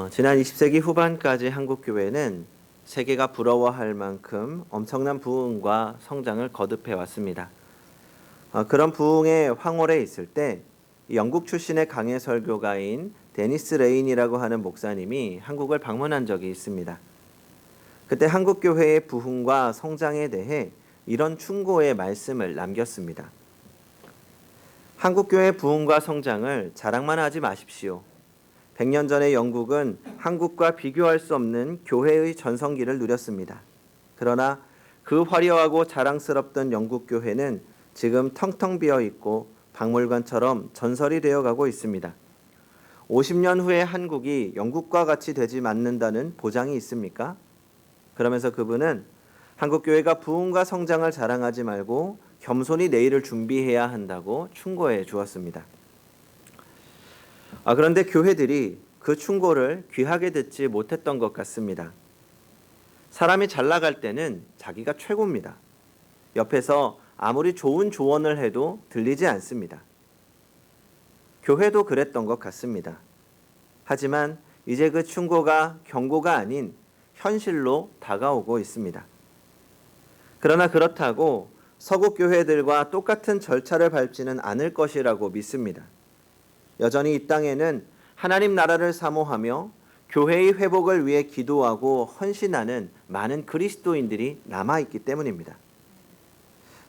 지난 20세기 후반까지 한국 교회는 세계가 부러워할 만큼 엄청난 부흥과 성장을 거듭해 왔습니다. 그런 부흥의 황홀에 있을 때 영국 출신의 강해 설교가인 데니스 레인이라고 하는 목사님이 한국을 방문한 적이 있습니다. 그때 한국 교회의 부흥과 성장에 대해 이런 충고의 말씀을 남겼습니다. 한국 교회의 부흥과 성장을 자랑만 하지 마십시오. 100년 전의 영국은 한국과 비교할 수 없는 교회의 전성기를 누렸습니다. 그러나 그 화려하고 자랑스럽던 영국 교회는 지금 텅텅 비어 있고 박물관처럼 전설이 되어가고 있습니다. 50년 후에 한국이 영국과 같이 되지 않는다는 보장이 있습니까? 그러면서 그분은 한국 교회가 부흥과 성장을 자랑하지 말고 겸손히 내일을 준비해야 한다고 충고해 주었습니다. 그런데 교회들이 그 충고를 귀하게 듣지 못했던 것 같습니다. 사람이 잘 나갈 때는 자기가 최고입니다. 옆에서 아무리 좋은 조언을 해도 들리지 않습니다. 교회도 그랬던 것 같습니다. 하지만 이제 그 충고가 경고가 아닌 현실로 다가오고 있습니다. 그러나 그렇다고 서구 교회들과 똑같은 절차를 밟지는 않을 것이라고 믿습니다. 여전히 이 땅에는 하나님 나라를 사모하며 교회의 회복을 위해 기도하고 헌신하는 많은 그리스도인들이 남아있기 때문입니다.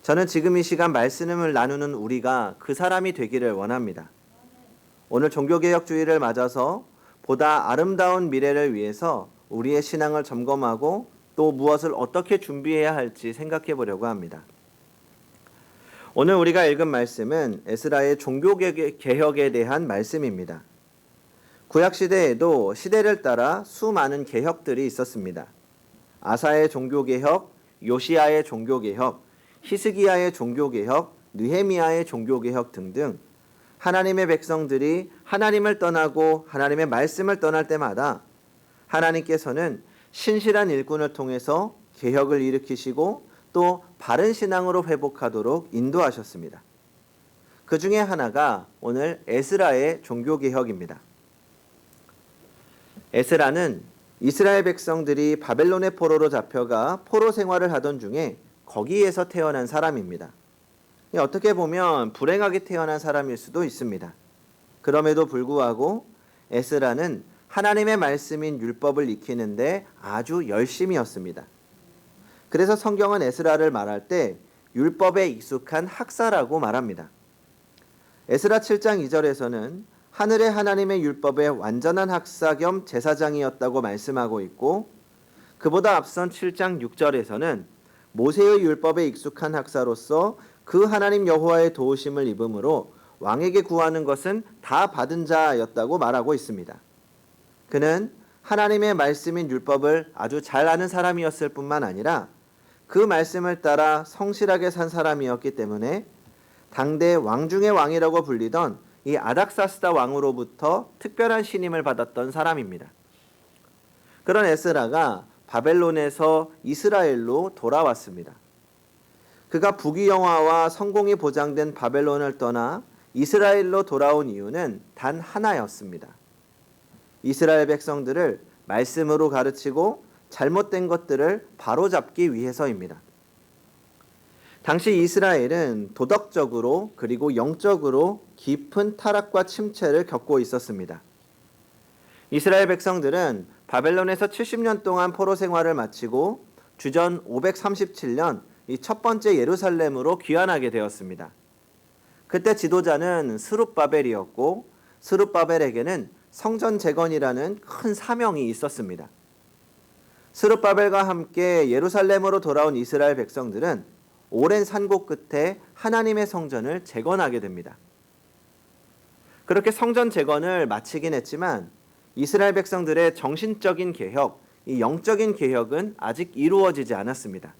저는 지금 이 시간 말씀을 나누는 우리가 그 사람이 되기를 원합니다. 오늘 종교개혁주의를 맞아서 보다 아름다운 미래를 위해서 우리의 신앙을 점검하고 또 무엇을 어떻게 준비해야 할지 생각해 보려고 합니다. 오늘 우리가 읽은 말씀은 에스라의 종교개혁에 대한 말씀입니다. 구약시대에도 시대를 따라 수많은 개혁들이 있었습니다. 아사의 종교개혁, 요시야의 종교개혁, 히스기야의 종교개혁, 느헤미야의 종교개혁 등등 하나님의 백성들이 하나님을 떠나고 하나님의 말씀을 떠날 때마다 하나님께서는 신실한 일꾼을 통해서 개혁을 일으키시고 또 바른 신앙으로 회복하도록 인도하셨습니다. 그 중에 하나가 오늘 에스라의 종교개혁입니다. 에스라는 이스라엘 백성들이 바벨론의 포로로 잡혀가 포로 생활을 하던 중에 거기에서 태어난 사람입니다. 어떻게 보면 불행하게 태어난 사람일 수도 있습니다. 그럼에도 불구하고 에스라는 하나님의 말씀인 율법을 익히는데 아주 열심이었습니다. 그래서 성경은 에스라를 말할 때 율법에 익숙한 학사라고 말합니다. 에스라 7장 2절에서는 하늘의 하나님의 율법의 완전한 학사 겸 제사장이었다고 말씀하고 있고, 그보다 앞선 7장 6절에서는 모세의 율법에 익숙한 학사로서 그 하나님 여호와의 도우심을 입음으로 왕에게 구하는 것은 다 받은 자였다고 말하고 있습니다. 그는 하나님의 말씀인 율법을 아주 잘 아는 사람이었을 뿐만 아니라 그 말씀을 따라 성실하게 산 사람이었기 때문에 당대 왕 중의 왕이라고 불리던 이 아닥사스다 왕으로부터 특별한 신임을 받았던 사람입니다. 그런 에스라가 바벨론에서 이스라엘로 돌아왔습니다. 그가 부귀영화와 성공이 보장된 바벨론을 떠나 이스라엘로 돌아온 이유는 단 하나였습니다. 이스라엘 백성들을 말씀으로 가르치고 잘못된 것들을 바로잡기 위해서입니다. 당시 이스라엘은 도덕적으로 그리고 영적으로 깊은 타락과 침체를 겪고 있었습니다. 이스라엘 백성들은 바벨론에서 70년 동안 포로 생활을 마치고 주전 537년 이 첫 번째 예루살렘으로 귀환하게 되었습니다. 그때 지도자는 스룹바벨이었고 스룹바벨에게는 성전 재건이라는 큰 사명이 있었습니다. 스룹바벨과 함께 예루살렘으로 돌아온 이스라엘 백성들은 오랜 산고 끝에 하나님의 성전을 재건하게 됩니다. 그렇게 성전 재건을 마치긴 했지만 이스라엘 백성들의 정신적인 개혁, 이 영적인 개혁은 아직 이루어지지 않았습니다.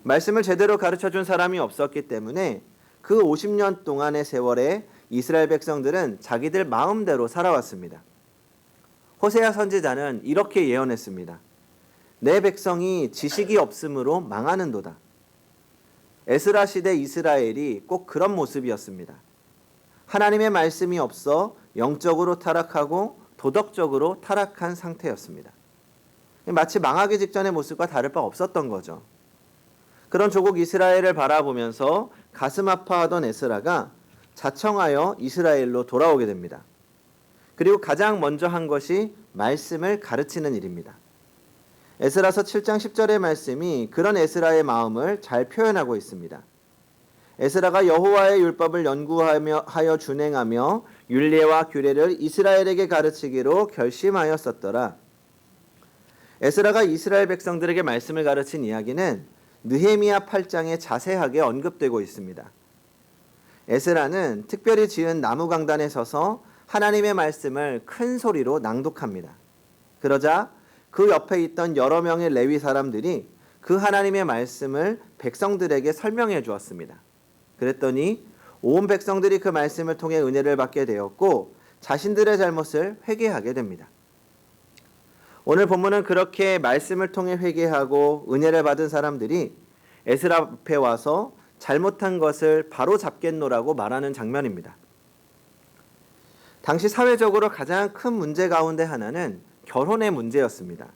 말씀을 제대로 가르쳐준 사람이 없었기 때문에 그 50년 동안의 세월에 이스라엘 백성들은 자기들 마음대로 살아왔습니다. 호세아 선지자는 이렇게 예언했습니다. 내 백성이 지식이 없으므로 망하는도다. 에스라 시대 이스라엘이 꼭 그런 모습이었습니다. 하나님의 말씀이 없어 영적으로 타락하고 도덕적으로 타락한 상태였습니다. 마치 망하기 직전의 모습과 다를 바 없었던 거죠. 그런 조국 이스라엘을 바라보면서 가슴 아파하던 에스라가 자청하여 이스라엘로 돌아오게 됩니다. 그리고 가장 먼저 한 것이 말씀을 가르치는 일입니다. 에스라서 7장 10절의 말씀이 그런 에스라의 마음을 잘 표현하고 있습니다. 에스라가 여호와의 율법을 연구하여 준행하며 율례와 규례를 이스라엘에게 가르치기로 결심하였었더라. 에스라가 이스라엘 백성들에게 말씀을 가르친 이야기는 느헤미야 8장에 자세하게 언급되고 있습니다. 에스라는 특별히 지은 나무 강단에 서서 하나님의 말씀을 큰 소리로 낭독합니다. 그러자 그 옆에 있던 여러 명의 레위 사람들이 그 하나님의 말씀을 백성들에게 설명해 주었습니다. 그랬더니 온 백성들이 그 말씀을 통해 은혜를 받게 되었고 자신들의 잘못을 회개하게 됩니다. 오늘 본문은 그렇게 말씀을 통해 회개하고 은혜를 받은 사람들이 에스라 앞에 와서 잘못한 것을 바로 잡겠노라고 말하는 장면입니다. 당시 사회적으로 가장 큰 문제 가운데 하나는 결혼의 문제였습니다.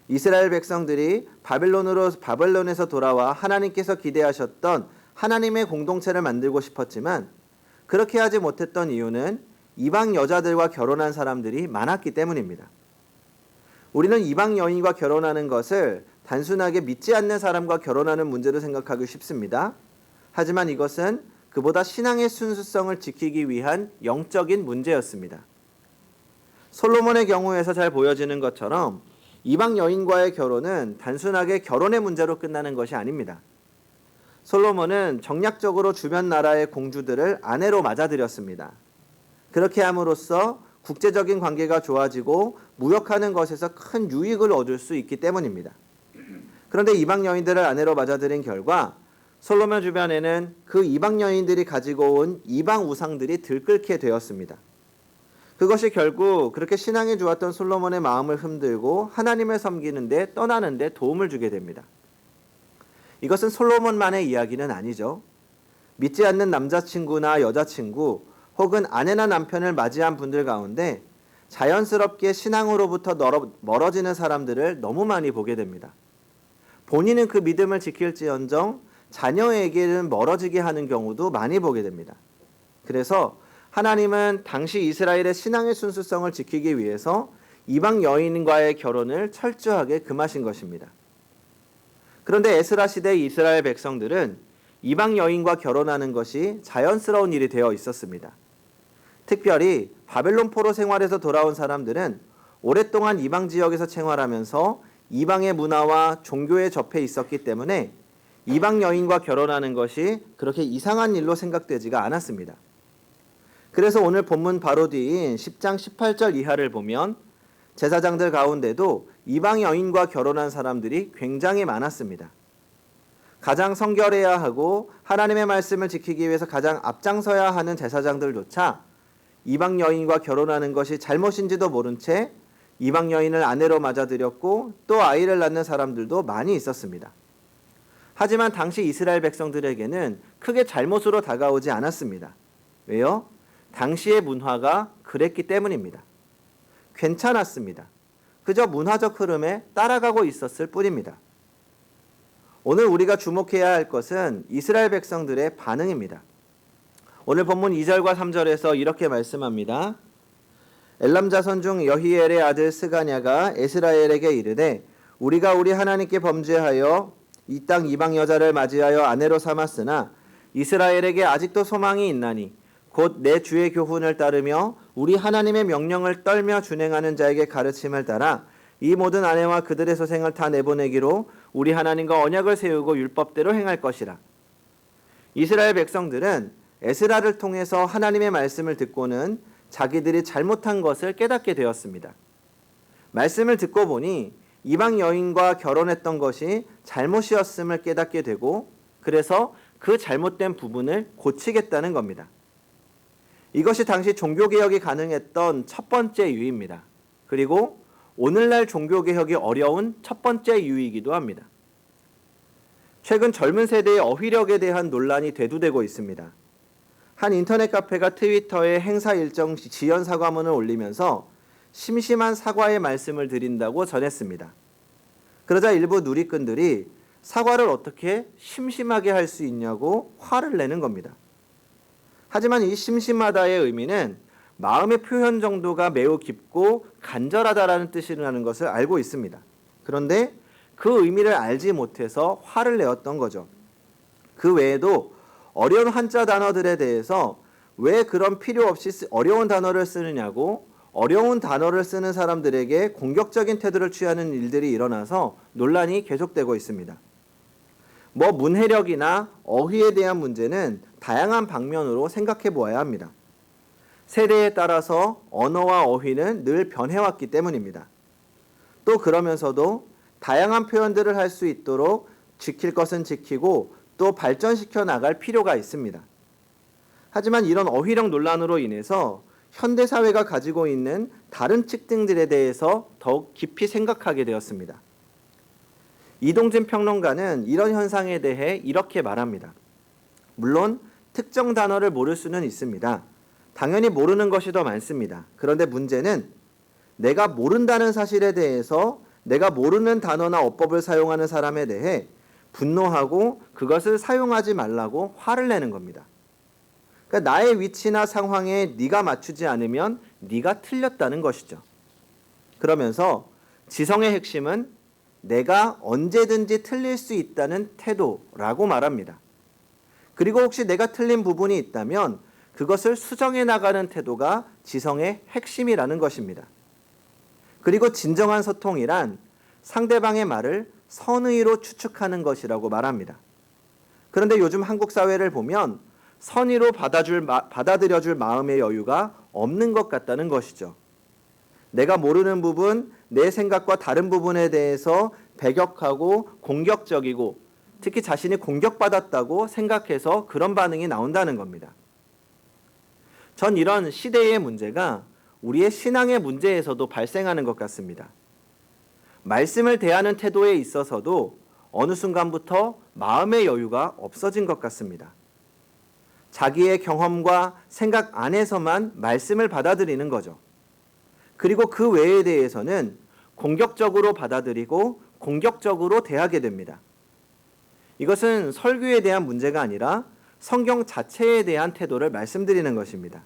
이스라엘 백성들이 바벨론에서 돌아와 하나님께서 기대하셨던 하나님의 공동체를 만들고 싶었지만 그렇게 하지 못했던 이유는 이방 여자들과 결혼한 사람들이 많았기 때문입니다. 우리는 이방 여인과 결혼하는 것을 단순하게 믿지 않는 사람과 결혼하는 문제로 생각하기 쉽습니다. 하지만 이것은 그보다 신앙의 순수성을 지키기 위한 영적인 문제였습니다. 솔로몬의 경우에서 잘 보여지는 것처럼 이방 여인과의 결혼은 단순하게 결혼의 문제로 끝나는 것이 아닙니다. 솔로몬은 정략적으로 주변 나라의 공주들을 아내로 맞아들였습니다. 그렇게 함으로써 국제적인 관계가 좋아지고 무역하는 것에서 큰 유익을 얻을 수 있기 때문입니다. 그런데 이방 여인들을 아내로 맞아들인 결과 솔로몬 주변에는 그 이방 여인들이 가지고 온 이방 우상들이 들끓게 되었습니다. 그것이 결국 그렇게 신앙에 좋았던 솔로몬의 마음을 흔들고 하나님을 섬기는데 떠나는데 도움을 주게 됩니다. 이것은 솔로몬만의 이야기는 아니죠. 믿지 않는 남자친구나 여자친구 혹은 아내나 남편을 맞이한 분들 가운데 자연스럽게 신앙으로부터 멀어지는 사람들을 너무 많이 보게 됩니다. 본인은 그 믿음을 지킬지언정 자녀에게는 멀어지게 하는 경우도 많이 보게 됩니다. 그래서 하나님은 당시 이스라엘의 신앙의 순수성을 지키기 위해서 이방 여인과의 결혼을 철저하게 금하신 것입니다. 그런데 에스라 시대 이스라엘 백성들은 이방 여인과 결혼하는 것이 자연스러운 일이 되어 있었습니다. 특별히 바벨론 포로 생활에서 돌아온 사람들은 오랫동안 이방 지역에서 생활하면서 이방의 문화와 종교에 접해 있었기 때문에 이방 여인과 결혼하는 것이 그렇게 이상한 일로 생각되지가 않았습니다. 그래서 오늘 본문 바로 뒤인 10장 18절 이하를 보면 제사장들 가운데도 이방 여인과 결혼한 사람들이 굉장히 많았습니다. 가장 성결해야 하고 하나님의 말씀을 지키기 위해서 가장 앞장서야 하는 제사장들조차 이방 여인과 결혼하는 것이 잘못인지도 모른 채 이방 여인을 아내로 맞아들였고 또 아이를 낳는 사람들도 많이 있었습니다. 하지만 당시 이스라엘 백성들에게는 크게 잘못으로 다가오지 않았습니다. 왜요? 당시의 문화가 그랬기 때문입니다. 괜찮았습니다. 그저 문화적 흐름에 따라가고 있었을 뿐입니다. 오늘 우리가 주목해야 할 것은 이스라엘 백성들의 반응입니다. 오늘 본문 2절과 3절에서 이렇게 말씀합니다. 엘람 자손 중 여히엘의 아들 스가냐가 에스라엘에게 이르되 우리가 우리 하나님께 범죄하여 이 땅 이방 여자를 맞이하여 아내로 삼았으나 이스라엘에게 아직도 소망이 있나니 곧 내 주의 교훈을 따르며 우리 하나님의 명령을 떨며 준행하는 자에게 가르침을 따라 이 모든 아내와 그들의 소생을 다 내보내기로 우리 하나님과 언약을 세우고 율법대로 행할 것이라. 이스라엘 백성들은 에스라를 통해서 하나님의 말씀을 듣고는 자기들이 잘못한 것을 깨닫게 되었습니다. 말씀을 듣고 보니 이방 여인과 결혼했던 것이 잘못이었음을 깨닫게 되고 그래서 그 잘못된 부분을 고치겠다는 겁니다. 이것이 당시 종교개혁이 가능했던 첫 번째 이유입니다. 그리고 오늘날 종교개혁이 어려운 첫 번째 이유이기도 합니다. 최근 젊은 세대의 어휘력에 대한 논란이 대두되고 있습니다. 한 인터넷 카페가 트위터에 행사 일정 지연 사과문을 올리면서 심심한 사과의 말씀을 드린다고 전했습니다. 그러자 일부 누리꾼들이 사과를 어떻게 심심하게 할 수 있냐고 화를 내는 겁니다. 하지만 이 심심하다의 의미는 마음의 표현 정도가 매우 깊고 간절하다라는 뜻이라는 것을 알고 있습니다. 그런데 그 의미를 알지 못해서 화를 내었던 거죠. 그 외에도 어려운 한자 단어들에 대해서 왜 그런 필요 없이 어려운 단어를 쓰느냐고 어려운 단어를 쓰는 사람들에게 공격적인 태도를 취하는 일들이 일어나서 논란이 계속되고 있습니다. 문해력이나 어휘에 대한 문제는 다양한 방면으로 생각해 보아야 합니다. 세대에 따라서 언어와 어휘는 늘 변해왔기 때문입니다. 또 그러면서도 다양한 표현들을 할 수 있도록 지킬 것은 지키고 또 발전시켜 나갈 필요가 있습니다. 하지만 이런 어휘력 논란으로 인해서 현대사회가 가지고 있는 다른 특징들에 대해서 더욱 깊이 생각하게 되었습니다. 이동진 평론가는 이런 현상에 대해 이렇게 말합니다. 물론 특정 단어를 모를 수는 있습니다. 당연히 모르는 것이 더 많습니다. 그런데 문제는 내가 모른다는 사실에 대해서 내가 모르는 단어나 어법을 사용하는 사람에 대해 분노하고 그것을 사용하지 말라고 화를 내는 겁니다. 그러니까 나의 위치나 상황에 네가 맞추지 않으면 네가 틀렸다는 것이죠. 그러면서 지성의 핵심은 내가 언제든지 틀릴 수 있다는 태도라고 말합니다. 그리고 혹시 내가 틀린 부분이 있다면 그것을 수정해 나가는 태도가 지성의 핵심이라는 것입니다. 그리고 진정한 소통이란 상대방의 말을 선의로 추측하는 것이라고 말합니다. 그런데 요즘 한국 사회를 보면 선의로 받아들여줄 마음의 여유가 없는 것 같다는 것이죠. 내가 모르는 부분, 내 생각과 다른 부분에 대해서 배격하고 공격적이고 특히 자신이 공격받았다고 생각해서 그런 반응이 나온다는 겁니다. 전 이런 시대의 문제가 우리의 신앙의 문제에서도 발생하는 것 같습니다. 말씀을 대하는 태도에 있어서도 어느 순간부터 마음의 여유가 없어진 것 같습니다. 자기의 경험과 생각 안에서만 말씀을 받아들이는 거죠. 그리고 그 외에 대해서는 공격적으로 받아들이고 공격적으로 대하게 됩니다. 이것은 설교에 대한 문제가 아니라 성경 자체에 대한 태도를 말씀드리는 것입니다.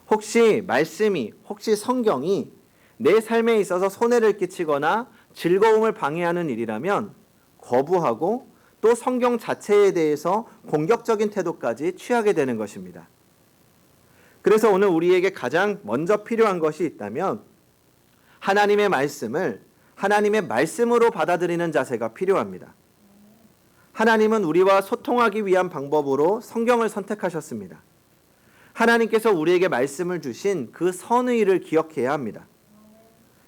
혹시 말씀이, 혹시 성경이 내 삶에 있어서 손해를 끼치거나 즐거움을 방해하는 일이라면 거부하고 또 성경 자체에 대해서 공격적인 태도까지 취하게 되는 것입니다. 그래서 오늘 우리에게 가장 먼저 필요한 것이 있다면 하나님의 말씀을 하나님의 말씀으로 받아들이는 자세가 필요합니다. 하나님은 우리와 소통하기 위한 방법으로 성경을 선택하셨습니다. 하나님께서 우리에게 말씀을 주신 그 선의를 기억해야 합니다.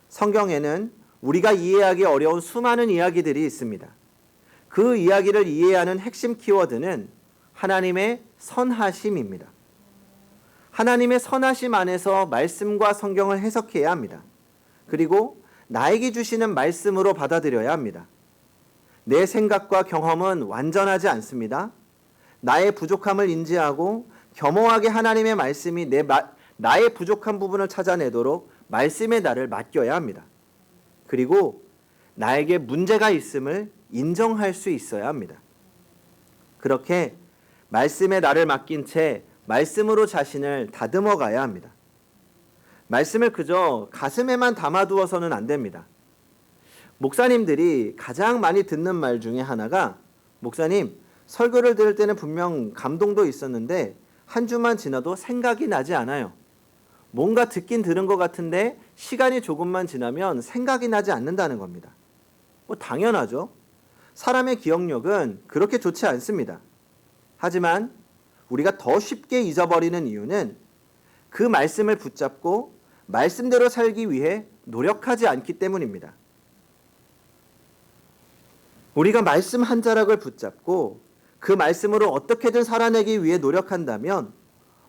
성경에는 우리가 이해하기 어려운 수많은 이야기들이 있습니다. 그 이야기를 이해하는 핵심 키워드는 하나님의 선하심입니다. 하나님의 선하심 안에서 말씀과 성경을 해석해야 합니다. 그리고 나에게 주시는 말씀으로 받아들여야 합니다. 내 생각과 경험은 완전하지 않습니다. 나의 부족함을 인지하고 겸허하게 하나님의 말씀이 나의 부족한 부분을 찾아내도록 말씀의 나를 맡겨야 합니다. 그리고 나에게 문제가 있음을 인정할 수 있어야 합니다. 그렇게 말씀의 나를 맡긴 채 말씀으로 자신을 다듬어 가야 합니다. 말씀을 그저 가슴에만 담아두어서는 안 됩니다. 목사님들이 가장 많이 듣는 말 중에 하나가 목사님, 설교를 들을 때는 분명 감동도 있었는데 한 주만 지나도 생각이 나지 않아요. 뭔가 듣긴 들은 것 같은데 시간이 조금만 지나면 생각이 나지 않는다는 겁니다. 당연하죠. 사람의 기억력은 그렇게 좋지 않습니다. 하지만 우리가 더 쉽게 잊어버리는 이유는 그 말씀을 붙잡고 말씀대로 살기 위해 노력하지 않기 때문입니다. 우리가 말씀 한 자락을 붙잡고 그 말씀으로 어떻게든 살아내기 위해 노력한다면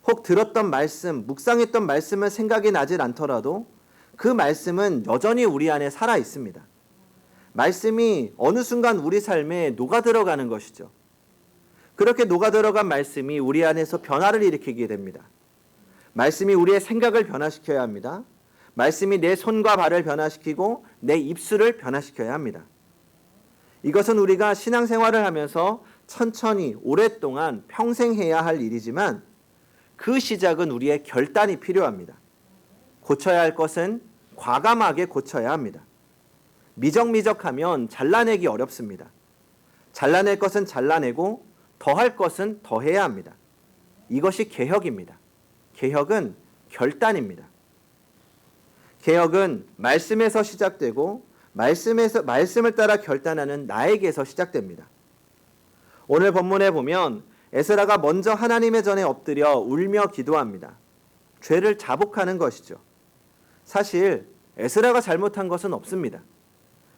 혹 들었던 말씀, 묵상했던 말씀은 생각이 나질 않더라도 그 말씀은 여전히 우리 안에 살아 있습니다. 말씀이 어느 순간 우리 삶에 녹아들어가는 것이죠. 그렇게 녹아들어간 말씀이 우리 안에서 변화를 일으키게 됩니다. 말씀이 우리의 생각을 변화시켜야 합니다. 말씀이 내 손과 발을 변화시키고 내 입술을 변화시켜야 합니다. 이것은 우리가 신앙생활을 하면서 천천히 오랫동안 평생 해야 할 일이지만 그 시작은 우리의 결단이 필요합니다. 고쳐야 할 것은 과감하게 고쳐야 합니다. 미적미적하면 잘라내기 어렵습니다. 잘라낼 것은 잘라내고 더할 것은 더해야 합니다. 이것이 개혁입니다. 개혁은 결단입니다. 개혁은 말씀에서 시작되고 말씀을 따라 결단하는 나에게서 시작됩니다. 오늘 본문에 보면 에스라가 먼저 하나님의 전에 엎드려 울며 기도합니다. 죄를 자복하는 것이죠. 사실 에스라가 잘못한 것은 없습니다.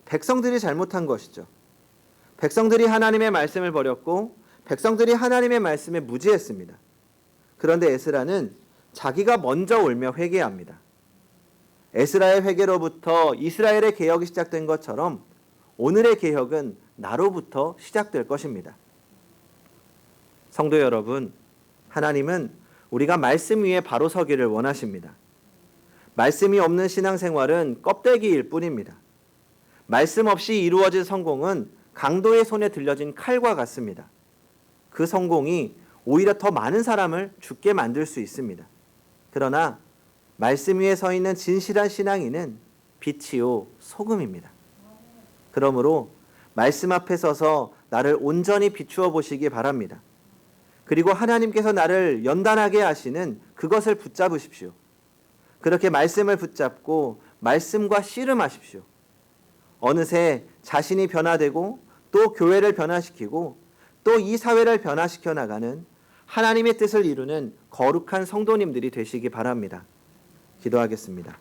백성들이 잘못한 것이죠. 백성들이 하나님의 말씀을 버렸고 백성들이 하나님의 말씀에 무지했습니다. 그런데 에스라는 자기가 먼저 울며 회개합니다. 에스라의 회개로부터 이스라엘의 개혁이 시작된 것처럼 오늘의 개혁은 나로부터 시작될 것입니다. 성도 여러분, 하나님은 우리가 말씀 위에 바로 서기를 원하십니다. 말씀이 없는 신앙생활은 껍데기일 뿐입니다. 말씀 없이 이루어진 성공은 강도의 손에 들려진 칼과 같습니다. 그 성공이 오히려 더 많은 사람을 죽게 만들 수 있습니다. 그러나 말씀 위에 서 있는 진실한 신앙인은 빛이요 소금입니다. 그러므로 말씀 앞에 서서 나를 온전히 비추어 보시기 바랍니다. 그리고 하나님께서 나를 연단하게 하시는 그것을 붙잡으십시오. 그렇게 말씀을 붙잡고 말씀과 씨름하십시오. 어느새 자신이 변화되고 또 교회를 변화시키고 또 이 사회를 변화시켜 나가는 하나님의 뜻을 이루는 거룩한 성도님들이 되시기 바랍니다. 기도하겠습니다.